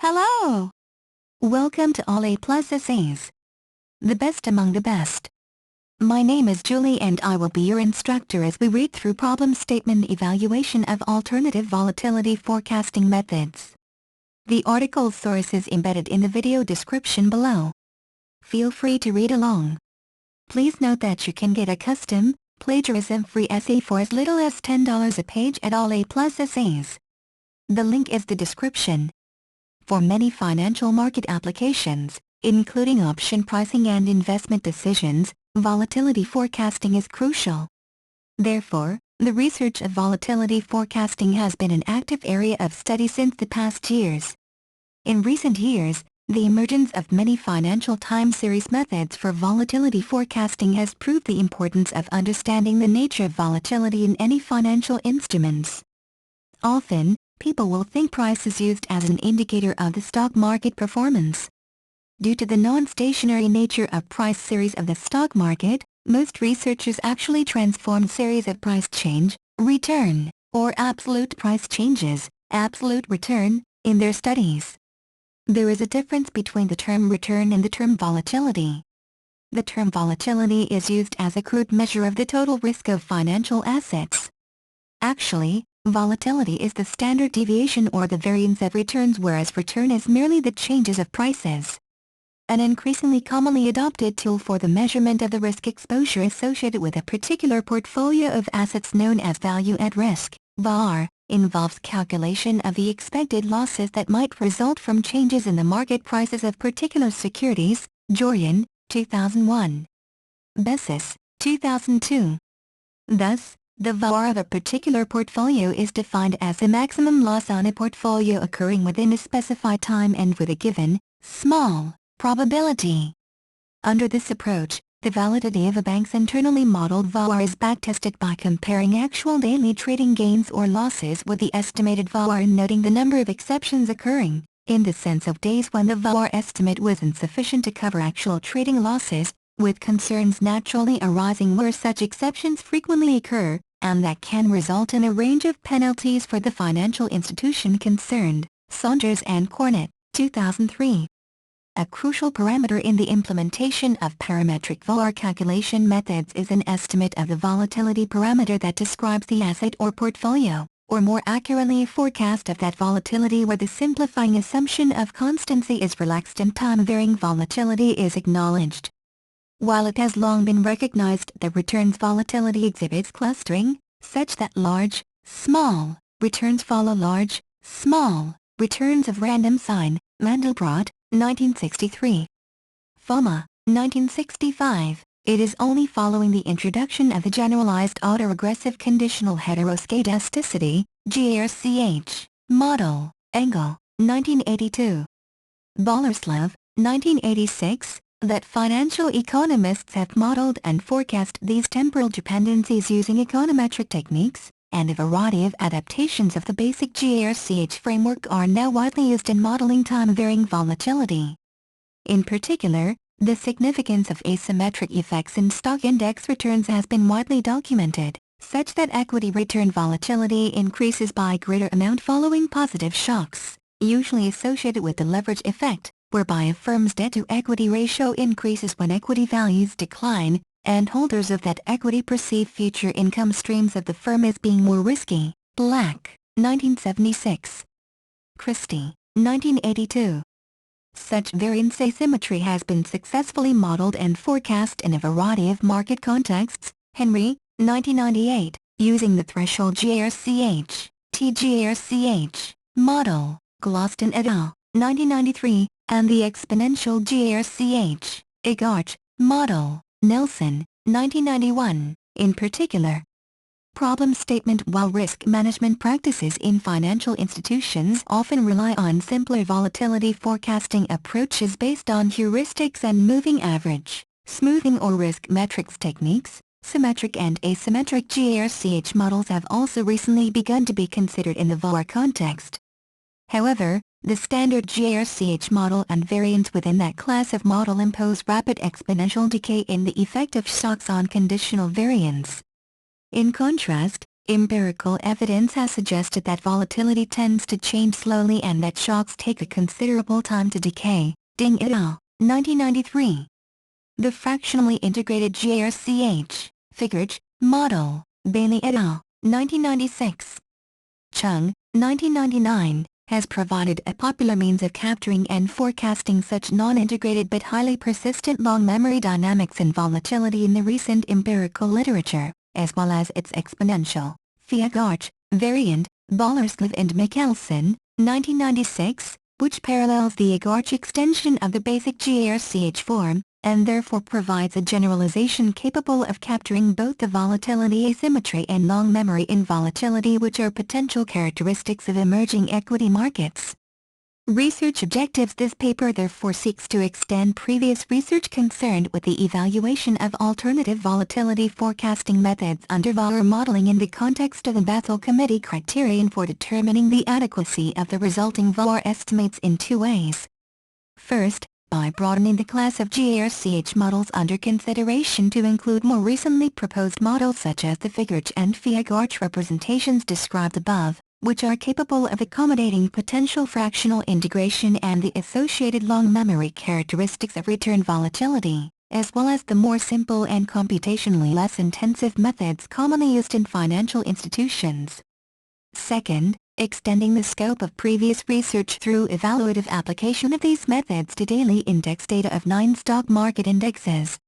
Hello! Welcome to All A+ Essays. The best among the best. My name is Julie and I will be your instructor as we read through problem statement evaluation of alternative volatility forecasting methods. The article source is embedded in the video description below. Feel free to read along. Please note that you can get a custom, plagiarism-free essay for as little as $10 a page at All A+ Essays. The link is the description. For many financial market applications, including option pricing and investment decisions, volatility forecasting is crucial. Therefore, the research of volatility forecasting has been an active area of study since the past years. In recent years, the emergence of many financial time series methods for volatility forecasting has proved the importance of understanding the nature of volatility in any financial instruments. Often, people will think price is used as an indicator of the stock market performance. Due to the non-stationary nature of price series of the stock market, most researchers actually transform series of price change, return, or absolute price changes, absolute return, in their studies. There is a difference between the term return and the term volatility. The term volatility is used as a crude measure of the total risk of financial assets. Actually, volatility is the standard deviation or the variance of returns, whereas return is merely the changes of prices. An increasingly commonly adopted tool for the measurement of the risk exposure associated with a particular portfolio of assets known as value at risk, VaR, involves calculation of the expected losses that might result from changes in the market prices of particular securities, Jorian, 2001. Bessis, 2002. Thus, the VaR of a particular portfolio is defined as the maximum loss on a portfolio occurring within a specified time and with a given, small, probability. Under this approach, the validity of a bank's internally modeled VaR is backtested by comparing actual daily trading gains or losses with the estimated VaR and noting the number of exceptions occurring, in the sense of days when the VaR estimate was insufficient to cover actual trading losses, with concerns naturally arising where such exceptions frequently occur, and that can result in a range of penalties for the financial institution concerned. Saunders and Cornett, 2003. A crucial parameter in the implementation of parametric VaR calculation methods is an estimate of the volatility parameter that describes the asset or portfolio, or more accurately a forecast of that volatility where the simplifying assumption of constancy is relaxed and time-varying volatility is acknowledged. While it has long been recognized that returns volatility exhibits clustering, such that large, small, returns follow large, small, returns of random sign, Mandelbrot, 1963. Foma, 1965, it is only following the introduction of the generalized autoregressive conditional heteroscedasticity, GRCH, model, Engel, 1982. Boleslav, 1986, that financial economists have modeled and forecast these temporal dependencies using econometric techniques, and a variety of adaptations of the basic GRCH framework are now widely used in modeling time-varying volatility. In particular, the significance of asymmetric effects in stock index returns has been widely documented, such that equity return volatility increases by a greater amount following positive shocks, usually associated with the leverage effect, whereby a firm's debt-to-equity ratio increases when equity values decline, and holders of that equity perceive future income streams of the firm as being more risky. Black, 1976. Christie, 1982. Such variance asymmetry has been successfully modeled and forecast in a variety of market contexts. Henry, 1998, using the threshold GRCH, TGRCH, model, Gloston et al., 1993, and the exponential GRCH, Igart, model, Nelson, 1991, in particular. Problem statement: while risk management practices in financial institutions often rely on simpler volatility forecasting approaches based on heuristics and moving average, smoothing or risk metrics techniques, symmetric and asymmetric GRCH models have also recently begun to be considered in the VaR context. However, the standard GRCH model and variants within that class of model impose rapid exponential decay in the effect of shocks on conditional variance. In contrast, Empirical evidence has suggested that volatility tends to change slowly and that shocks take a considerable time to decay. Ding et al., 1993. The fractionally integrated GRCH, figure model, Bailey et al., 1996. Chung, 1999, has provided a popular means of capturing and forecasting such non-integrated but highly persistent long memory dynamics and volatility in the recent empirical literature, as well as its exponential, Fiagarch, variant, Bollerslev and Michelson, 1996, which parallels the Agarch extension of the basic GRCH form, and therefore provides a generalization capable of capturing both the volatility asymmetry and long memory involatility, which are potential characteristics of emerging equity markets. Research objectives. This paper therefore seeks to extend previous research concerned with the evaluation of alternative volatility forecasting methods under VAR modeling in the context of the Basel Committee criterion for determining the adequacy of the resulting VAR estimates in two ways. First, by broadening the class of GRCH models under consideration to include more recently proposed models such as the Figarch and Fiagarch representations described above, which are capable of accommodating potential fractional integration and the associated long memory characteristics of return volatility, as well as the more simple and computationally less intensive methods commonly used in financial institutions. Second, extending the scope of previous research through evaluative application of these methods to daily index data of 9 stock market indexes.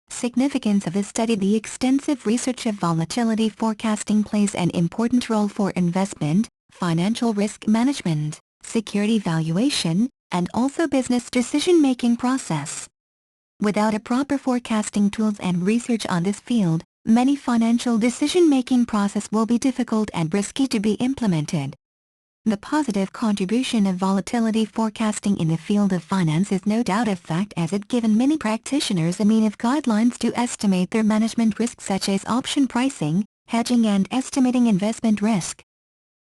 Significance of this study. The extensive research of volatility forecasting plays an important role for investment, financial risk management, security valuation, and also business decision-making process. Without a proper forecasting tools and research on this field, many financial decision-making process will be difficult and risky to be implemented. The positive contribution of volatility forecasting in the field of finance is no doubt a fact, as it given many practitioners a means of guidelines to estimate their management risks such as option pricing, hedging and estimating investment risk.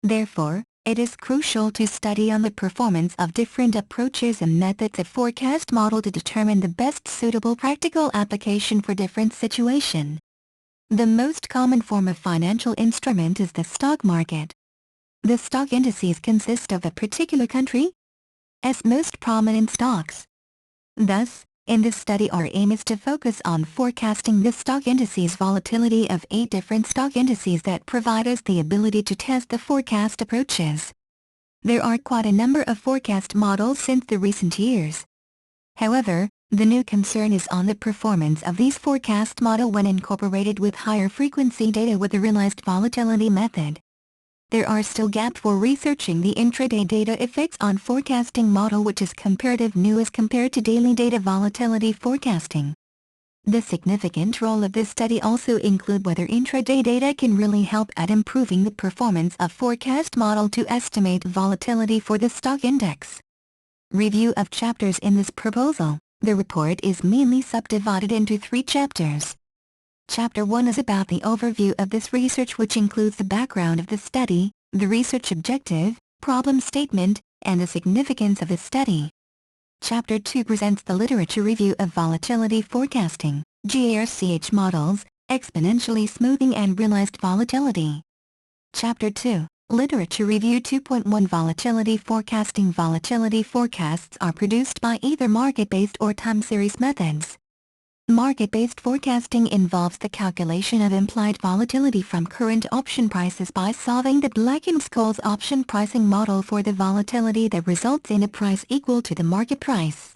Therefore, it is crucial to study on the performance of different approaches and methods of forecast model to determine the best suitable practical application for different situation. The most common form of financial instrument is the stock market. The stock indices consist of a particular country's most prominent stocks. Thus, in this study our aim is to focus on forecasting the stock indices volatility of 8 different stock indices that provide us the ability to test the forecast approaches. There are quite a number of forecast models since the recent years. However, the new concern is on the performance of these forecast model when incorporated with higher frequency data with the realized volatility method. There are still gaps for researching the intraday data effects on forecasting model, which is comparative new as compared to daily data volatility forecasting. The significant role of this study also include whether intraday data can really help at improving the performance of forecast model to estimate volatility for the stock index. Review of chapters in this proposal. The report is mainly subdivided into 3 chapters. Chapter 1 is about the overview of this research, which includes the background of the study, the research objective, problem statement, and the significance of the study. Chapter 2 presents the literature review of volatility forecasting, GRCH models, exponentially smoothing and realized volatility. Chapter 2, Literature Review 2.1 Volatility Forecasting. Volatility forecasts are produced by either market-based or time series methods. Market-based forecasting involves the calculation of implied volatility from current option prices by solving the Black-Scholes option pricing model for the volatility that results in a price equal to the market price.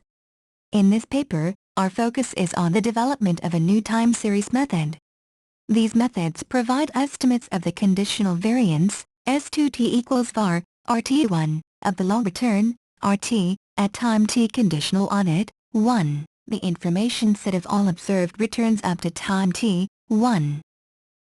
In this paper, our focus is on the development of a new time series method. These methods provide estimates of the conditional variance, S2t equals var, RT1, of the long return, RT, at time t conditional on it, 1. The information set of all observed returns up to time t, 1.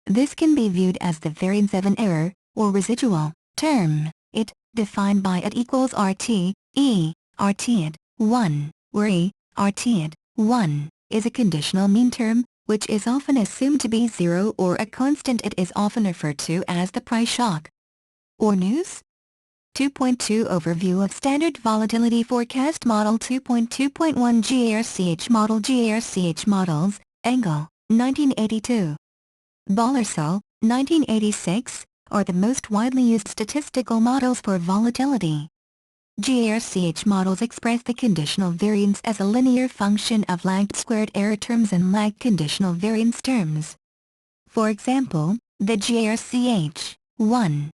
This can be viewed as the variance of an error, or residual, term, it, defined by it equals RT, E, RT at 1, where E, RT at 1, is a conditional mean term, which is often assumed to be 0 or a constant. It is often referred to as the price shock. Or news? 2.2 Overview of Standard Volatility Forecast Model. 2.2.1 GRCH Model. GRCH Models, Engel, 1982. Bollerslev, 1986, are the most widely used statistical models for volatility. GARCH models express the conditional variance as a linear function of lagged squared error terms and lagged conditional variance terms. For example, the GARCH 1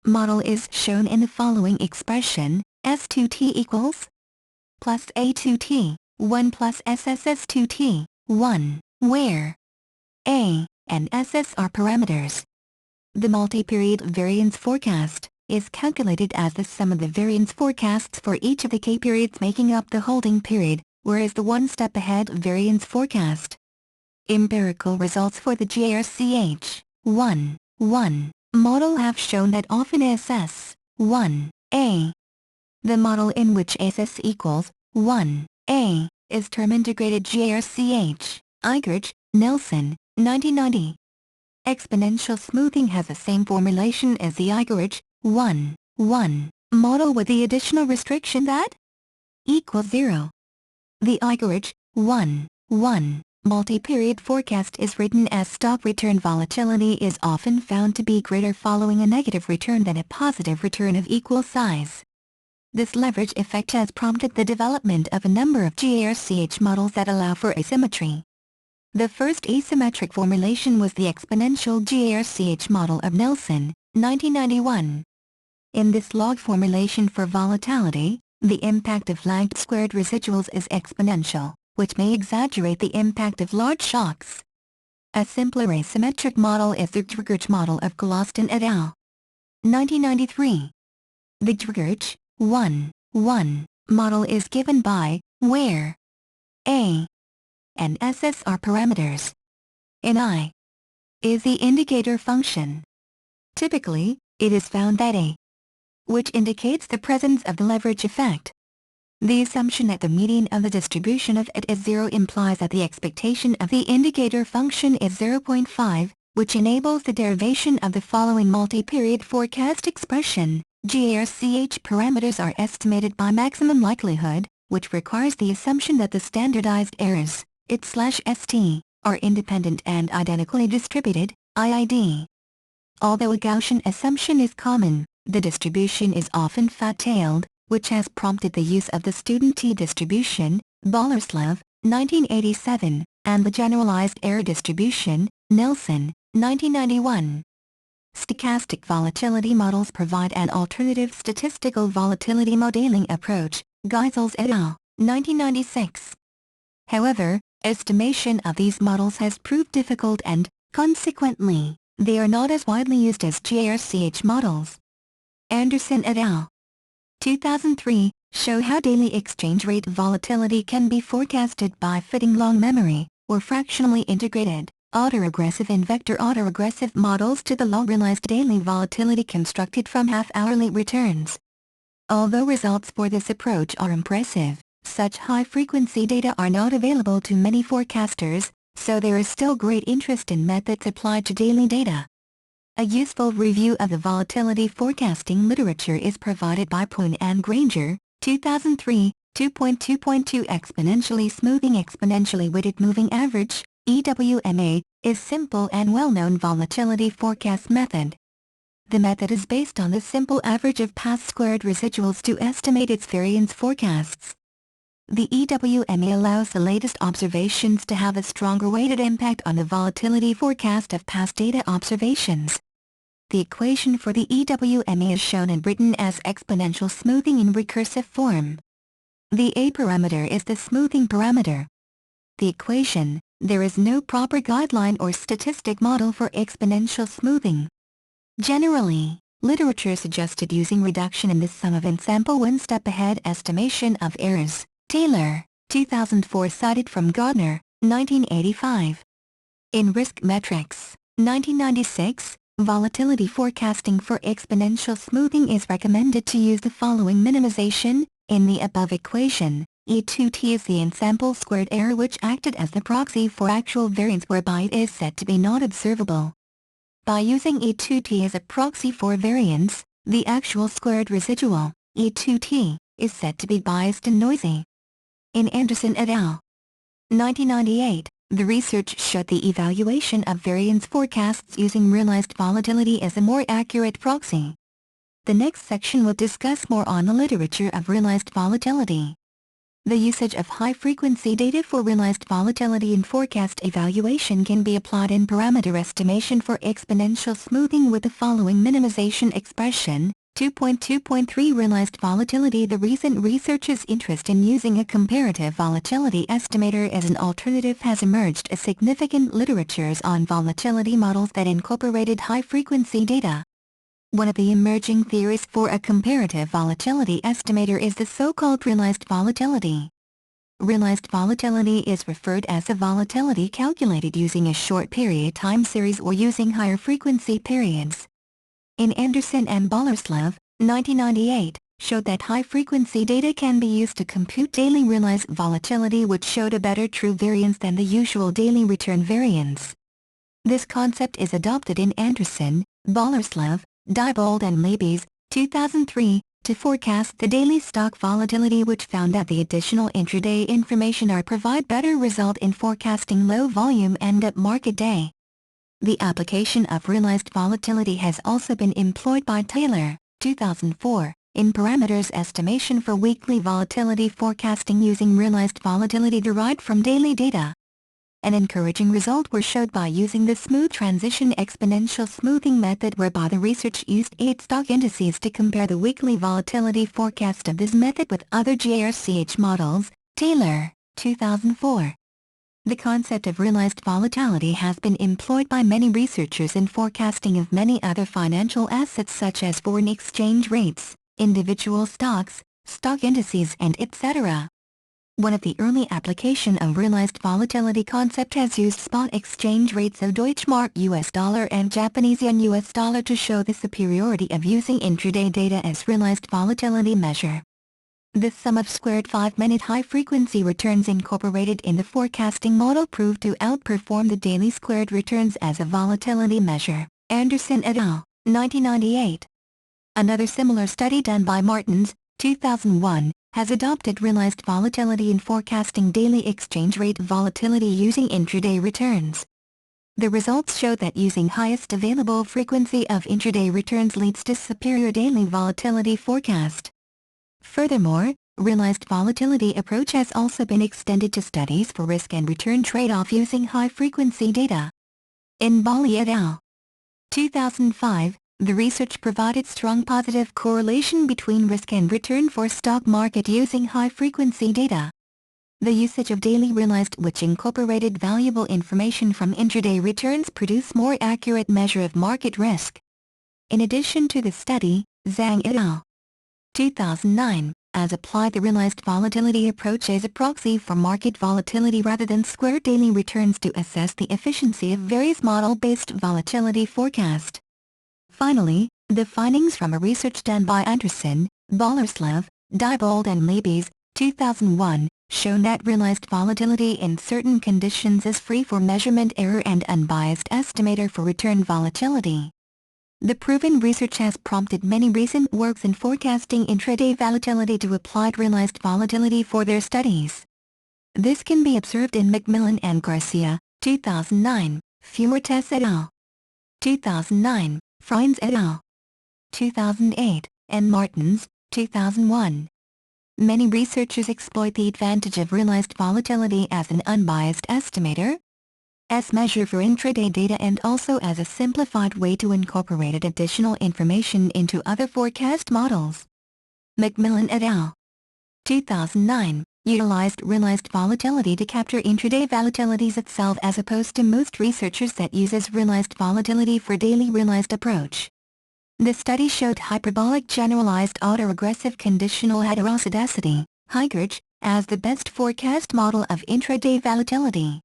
model is shown in the following expression: S2t equals plus A2t 1 plus SSS2t 1, where A and SS are parameters. The multi-period variance forecast is calculated as the sum of the variance forecasts for each of the k periods making up the holding period, whereas the one-step ahead variance forecast. Empirical results for the GARCH 1 model have shown that often SS 1a, the model in which SS equals 1a, is term-integrated GARCH, Eigerich, Nelson, 1990. Exponential smoothing has the same formulation as the Eigerich 1 model with the additional restriction that equals 0. The Eigerich 1 multi-period forecast is written as stock return volatility is often found to be greater following a negative return than a positive return of equal size. This leverage effect has prompted the development of a number of GARCH models that allow for asymmetry. The first asymmetric formulation was the exponential GARCH model of Nelson, 1991. In this log formulation for volatility, the impact of lagged squared residuals is exponential, which may exaggerate the impact of large shocks. A simpler asymmetric model is the GARCH model of Golostin et al. 1993. The GARCH 1 model is given by where A and SS are parameters, and I is the indicator function. Typically, it is found that A, which indicates the presence of the leverage effect. The assumption that the median of the distribution of it is 0 implies that the expectation of the indicator function is 0.5, which enables the derivation of the following multi-period forecast expression. GARCH parameters are estimated by maximum likelihood, which requires the assumption that the standardized errors, it/st, are independent and identically distributed, IID. Although a Gaussian assumption is common, the distribution is often fat-tailed, which has prompted the use of the student t-distribution, Boleslav, 1987, and the generalized error distribution, Nelson, 1991. Stochastic volatility models provide an alternative statistical volatility modeling approach, Geisels et al., 1996. However, estimation of these models has proved difficult and, consequently, they are not as widely used as GARCH models. Anderson et al. 2003, show how daily exchange rate volatility can be forecasted by fitting long memory, or fractionally integrated, autoregressive and vector autoregressive models to the log-realized daily volatility constructed from half-hourly returns. Although results for this approach are impressive, such high-frequency data are not available to many forecasters, so there is still great interest in methods applied to daily data. A useful review of the volatility forecasting literature is provided by Poon and Granger, 2003, 2.2.2 Exponentially smoothing exponentially weighted moving average, EWMA, is simple and well-known volatility forecast method. The method is based on the simple average of past squared residuals to estimate its variance forecasts. The EWMA allows the latest observations to have a stronger weighted impact on the volatility forecast of past data observations. The equation for the EWMA is shown and written as exponential smoothing in recursive form. The A parameter is the smoothing parameter. The equation: there is no proper guideline or statistic model for exponential smoothing. Generally, literature suggested using reduction in the sum of in-sample one-step ahead estimation of errors. Taylor, 2004, cited from Gardner, 1985. In Risk Metrics, 1996, volatility forecasting for exponential smoothing is recommended to use the following minimization. In the above equation, E2t is the in-sample squared error which acted as the proxy for actual variance whereby it is said to be not observable. By using E2t as a proxy for variance, the actual squared residual, E2t, is said to be biased and noisy. In Anderson et al. 1998, The research showed the evaluation of variance forecasts using realized volatility is a more accurate proxy. The next section will discuss more on the literature of realized volatility. The usage of high-frequency data for realized volatility in forecast evaluation can be applied in parameter estimation for exponential smoothing with the following minimization expression. 2.2.3 Realized volatility. The recent researchers' interest in using a comparative volatility estimator as an alternative has emerged as significant literatures on volatility models that incorporated high-frequency data. One of the emerging theories for a comparative volatility estimator is the so-called realized volatility. Realized volatility is referred as a volatility calculated using a short period time series or using higher frequency periods. In Anderson and Boleslav, 1998, showed that high-frequency data can be used to compute daily realized volatility, which showed a better true variance than the usual daily return variance. This concept is adopted in Anderson, Boleslav, Diebold and Leibes, 2003, to forecast the daily stock volatility, which found that the additional intraday information provide better result in forecasting low volume end-up market day. The application of realized volatility has also been employed by Taylor, 2004, in parameters estimation for weekly volatility forecasting using realized volatility derived from daily data. An encouraging result was showed by using the smooth transition exponential smoothing method, whereby the research used 8 stock indices to compare the weekly volatility forecast of this method with other GRCH models. Taylor, 2004. The concept of realized volatility has been employed by many researchers in forecasting of many other financial assets such as foreign exchange rates, individual stocks, stock indices and etc. One of the early application of realized volatility concept has used spot exchange rates of Deutschmark US dollar and Japanese yen US dollar to show the superiority of using intraday data as realized volatility measure. The sum of squared 5-minute high-frequency returns incorporated in the forecasting model proved to outperform the daily squared returns as a volatility measure. Anderson et al., 1998. Another similar study done by Martins, 2001, has adopted realized volatility in forecasting daily exchange rate volatility using intraday returns. The results show that using highest available frequency of intraday returns leads to superior daily volatility forecast. Furthermore, realized volatility approach has also been extended to studies for risk and return trade-off using high-frequency data. In Bali et al., 2005, the research provided strong positive correlation between risk and return for stock market using high-frequency data. The usage of daily realized, which incorporated valuable information from intraday returns, produced more accurate measure of market risk. In addition to the study, Zhang et al., 2009, as applied the realized volatility approach as a proxy for market volatility rather than square daily returns to assess the efficiency of various model-based volatility forecast. Finally, the findings from a research done by Anderson, Boleslav, Diebold and Leibes, 2001, shown that realized volatility in certain conditions is free for measurement error and unbiased estimator for return volatility. The proven research has prompted many recent works in forecasting intraday volatility to apply realized volatility for their studies. This can be observed in Macmillan and Garcia, 2009, Fuertes et al., 2009, Friends et al., 2008, and Martins, 2001. Many researchers exploit the advantage of realized volatility as an unbiased estimator, as measure for intraday data, and also as a simplified way to incorporate additional information into other forecast models. Macmillan et al., 2009, utilized realized volatility to capture intraday volatilities itself, as opposed to most researchers that uses realized volatility for daily realized approach. The study showed hyperbolic generalized autoregressive conditional heteroscedasticity, HYGRG, as the best forecast model of intraday volatility.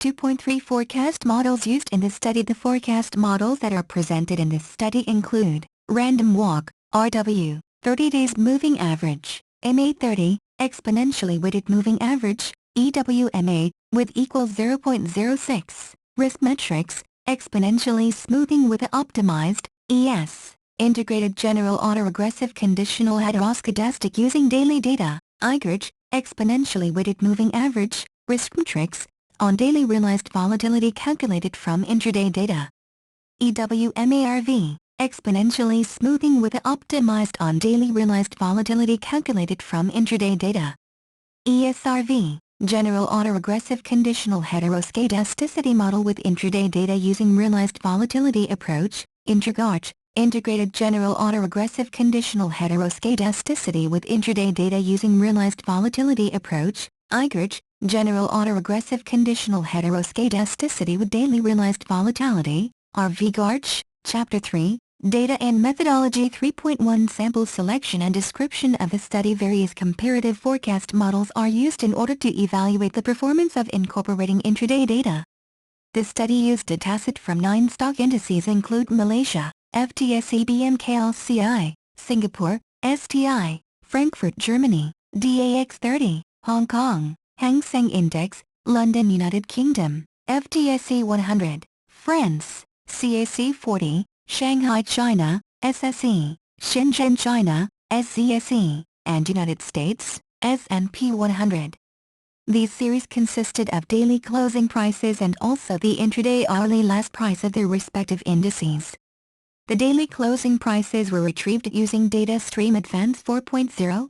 2.3 forecast models used in this study. The forecast models that are presented in this study include random walk, RW, 30 days moving average, MA30, exponentially weighted moving average, EWMA, with equals 0.06, risk metrics, exponentially smoothing with optimized, ES, integrated general autoregressive conditional heteroscedastic using daily data, IGRG, exponentially weighted moving average, risk metrics, on daily realized volatility calculated from intraday data. EWMARV, exponentially smoothing with optimized on daily realized volatility calculated from intraday data. ESRV, general autoregressive conditional heteroscedasticity model with intraday data using realized volatility approach. IntegrArch, integrated general autoregressive conditional heteroscedasticity with intraday data using realized volatility approach. IGRARch, general autoregressive conditional heteroscedasticity with daily realized volatility. RVGArch, Chapter 3, Data and Methodology 3.1 Sample selection and description of the study. Various comparative forecast models are used in order to evaluate the performance of incorporating intraday data. The study used dataset from 9 stock indices include Malaysia, FTSE BMKLCI, Singapore, STI, Frankfurt Germany, DAX 30, Hong Kong, Hang Seng Index, London United Kingdom, FTSE 100, France, CAC 40, Shanghai China, SSE, Shenzhen China, SCSE, and United States, S&P 100. These series consisted of daily closing prices and also the intraday hourly last price of their respective indices. The daily closing prices were retrieved using Data Stream Advance 4.0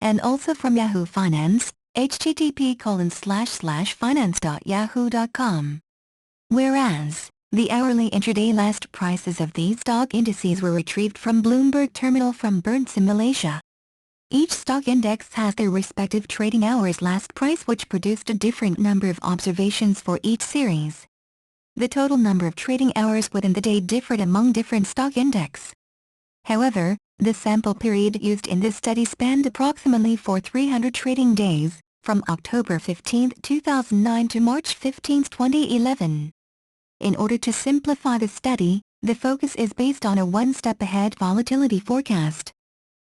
and also from Yahoo Finance, http://finance.yahoo.com. Whereas, the hourly intraday last prices of these stock indices were retrieved from Bloomberg Terminal from Bursa Malaysia. Each stock index has their respective trading hours last price, which produced a different number of observations for each series. The total number of trading hours within the day differed among different stock index. However, the sample period used in this study spanned approximately 300 trading days, from October 15, 2009 to March 15, 2011. In order to simplify the study, the focus is based on a one-step ahead volatility forecast.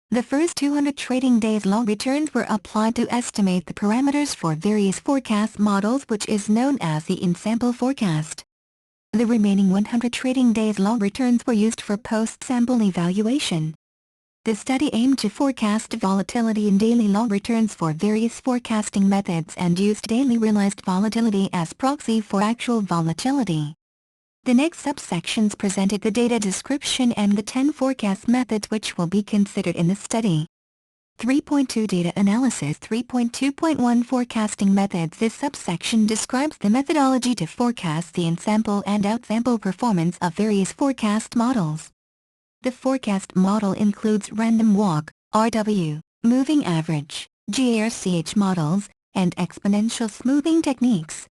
The first 200 trading days long returns were applied to estimate the parameters for various forecast models, which is known as the in-sample forecast. The remaining 100 trading days long returns were used for post-sample evaluation. The study aimed to forecast volatility in daily long returns for various forecasting methods and used daily realized volatility as proxy for actual volatility. The next subsections presented the data description and the 10 forecast methods which will be considered in the study. 3.2 Data Analysis 3.2.1 Forecasting Methods. This subsection describes the methodology to forecast the in-sample and out-sample performance of various forecast models. The forecast model includes random walk, RW, moving average, GARCH models, and exponential smoothing techniques.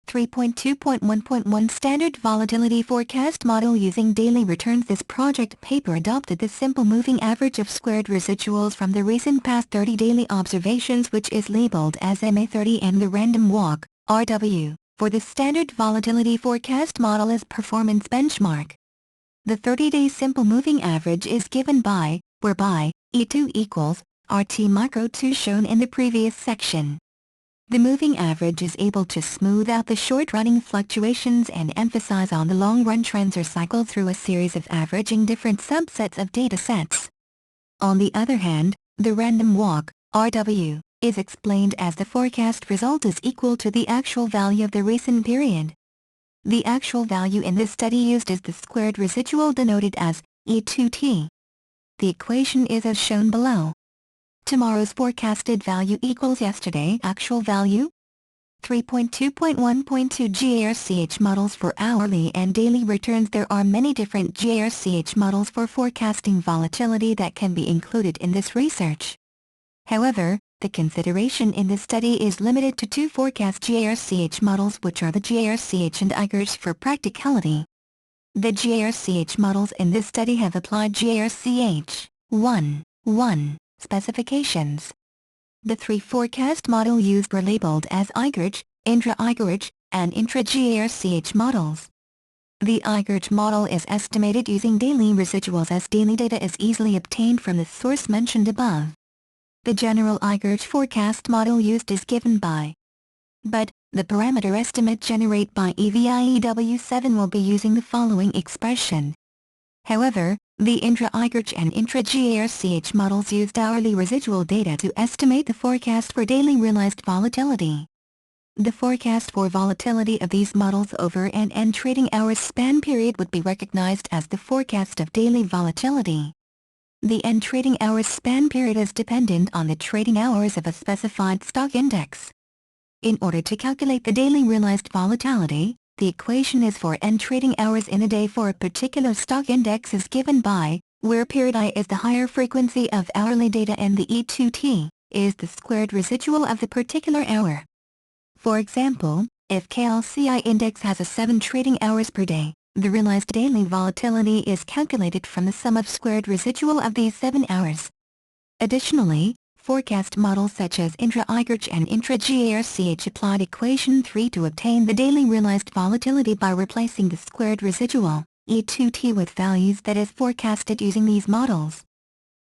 3.2.1.1 Standard Volatility Forecast Model using daily returns. This project paper adopted the simple moving average of squared residuals from the recent past 30 daily observations, which is labeled as MA30, and the random walk, RW, for the Standard Volatility Forecast Model as performance benchmark. The 30-day simple moving average is given by, whereby, E2 equals, RT micro 2 shown in the previous section. The moving average is able to smooth out the short-running fluctuations and emphasize on the long-run trends or cycle through a series of averaging different subsets of data sets. On the other hand, the random walk, RW, is explained as the forecast result is equal to the actual value of the recent period. The actual value in this study used is the squared residual denoted as E2t. The equation is as shown below. Tomorrow's forecasted value equals yesterday actual value. 3.2.1.2 GARCH models for hourly and daily returns. There are many different GARCH models for forecasting volatility that can be included in this research. However, the consideration in this study is limited to 2 forecast GARCH models, which are the GARCH and IGRARch for practicality. The GARCH models in this study have applied GARCH 1.1 specifications. The 3 forecast model used were labeled as IGRARch, intra-IGRARch, and intra-GARCH models. The IGRARch model is estimated using daily residuals, as daily data is easily obtained from the source mentioned above. The general IGRARch forecast model used is given by. But, the parameter estimate generated by EVIEW7 will be using the following expression. However, the intra-IGRARch and intra-GARCH models used hourly residual data to estimate the forecast for daily realized volatility. The forecast for volatility of these models over an N trading hours span period would be recognized as the forecast of daily volatility. The N trading hours span period is dependent on the trading hours of a specified stock index. In order to calculate the daily realized volatility, the equation is for N trading hours in a day for a particular stock index is given by, where period I is the higher frequency of hourly data and the E2T is the squared residual of the particular hour. For example, if KLCI index has a 7 trading hours per day, the realized daily volatility is calculated from the sum of squared residual of these 7 hours. Additionally, forecast models such as intra-IGRCH and intra-GARCH applied equation 3 to obtain the daily realized volatility by replacing the squared residual, E2T, with values that is forecasted using these models.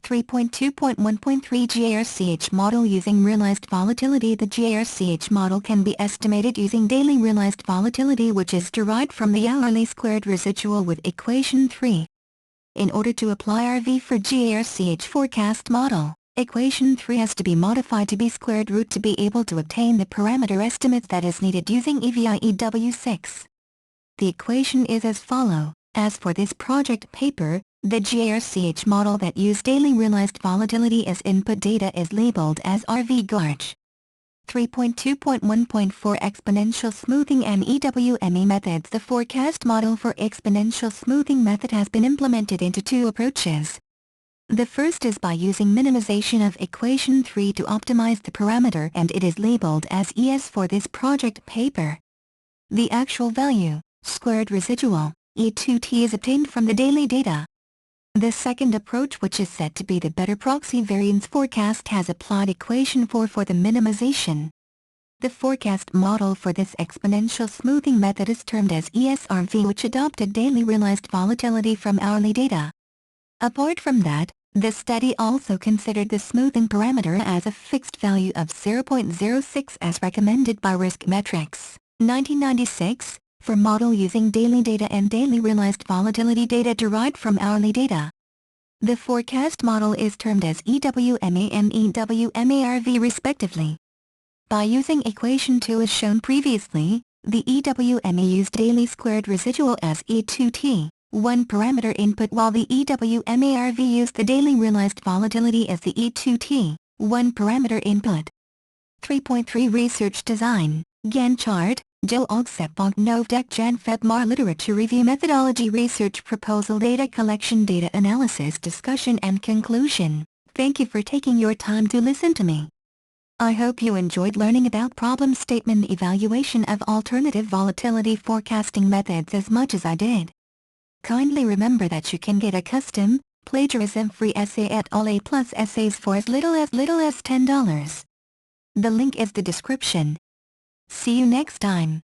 3.2.1.3 GARCH model using realized volatility. The GARCH model can be estimated using daily realized volatility, which is derived from the hourly squared residual with equation 3. In order to apply RV for GARCH forecast model, equation 3 has to be modified to be squared root to be able to obtain the parameter estimates that is needed using EVIEW6. The equation is as follow. As for this project paper, the GARCH model that used daily realized volatility as input data is labeled as RV-GARCH. 3.2.1.4 Exponential smoothing and EWME methods. The forecast model for exponential smoothing method has been implemented into 2 approaches. The first is by using minimization of equation 3 to optimize the parameter, and it is labeled as ES for this project paper. The actual value, squared residual, E2T, is obtained from the daily data. The second approach, which is said to be the better proxy variance forecast, has applied equation 4 for the minimization. The forecast model for this exponential smoothing method is termed as ESRV, which adopted daily realized volatility from hourly data. Apart from that, the study also considered the smoothing parameter as a fixed value of 0.06 as recommended by Risk Metrics, 1996, for model using daily data and daily realized volatility data derived from hourly data. The forecast model is termed as EWMA and EWMARV respectively. By using equation 2 as shown previously, the EWMA used daily squared residual as E2T, one parameter input, while the EWMARV used the daily realized volatility as the E2T, one parameter input. 3.3 Research Design, Gantt chart, Joe Ogsepog Novdek Jan Febmar Literature Review Methodology Research Proposal Data Collection Data Analysis Discussion and Conclusion. Thank you for taking your time to listen to me. I hope you enjoyed learning about problem statement evaluation of alternative volatility forecasting methods as much as I did. Kindly remember that you can get a custom, plagiarism-free essay at All A+ Essays for as little as $10. The link is the description. See you next time.